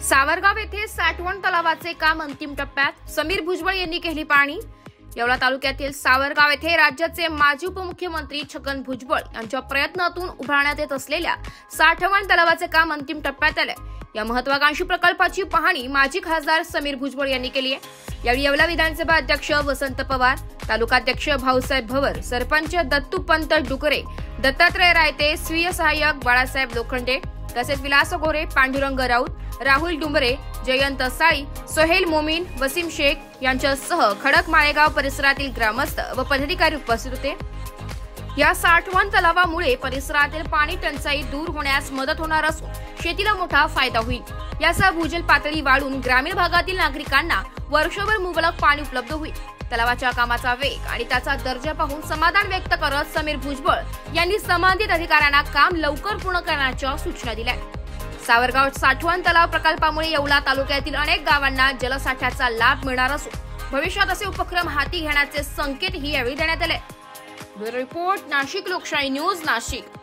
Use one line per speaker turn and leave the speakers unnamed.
सावरगाव येथे साठवण तलावाचे काम अंतिम टप्प्यात, समीर भुजबळ यांनी केली पाहणी। येवला तालुक्यातील सावरगाव येथे राज्याचे माजी उपमुख्यमंत्री छगन भुजबळ यांच्या प्रयत्नातून उभारण्यात येत असलेल्या साठवण तलावाचे काम अंतिम टप्प्यात आले। या महत्वाकांक्षी प्रकल्पाची पाहणी माजी खासदार समीर भुजबळ यांनी केली आहे। यावेळी येवला विधानसभा अध्यक्ष वसंत पवार, तालुकाध्यक्ष भाऊसाहेब भवर, सरपंच दत्तूपंत डुकरे, दत्तात्रय रायते, स्वीय सहाय्यक बाळासाहेब लोखंडे तसेच विलास गोरे, पांडुरंग राऊत, राहुल डुंबरे, जयंत साळी, सोहेल मोमीन, वसीम शेख यांच्यासह खडक माळेगाव परिसरातील ग्रामस्थ व पदाधिकारी उपस्थित होते। या साठवण तलावामुळे परिसरातील पाणी टंचाई दूर होण्यास मदत होणार असून शेतीला मोठा फायदा होईल। याचा भूजल पातळी वाढून ग्रामीण भागातील नागरिकांना वर्षभर मुबलक पाणी उपलब्ध होईल। तलावाच्या कामाचा वेग आणि त्याचा दर्जा पाहून समाधान व्यक्त करत समीर भुजबळ यांनी संबंधित अधिकाऱ्यांना काम लवकर पूर्ण करण्याच्या सूचना दिल्या। सावरगाव साठवण तलाव प्रकल्पामुळे येवला तालुक्यातील अनेक गावांना जलसाठ्याचा लाभ मिळणार असून भविष्यात असे उपक्रम हाती घेण्याचे संकेतही यावेळी देण्यात आले। ब्युरो रिपोर्ट, नाशिक लोकशाही न्यूज, नाशिक।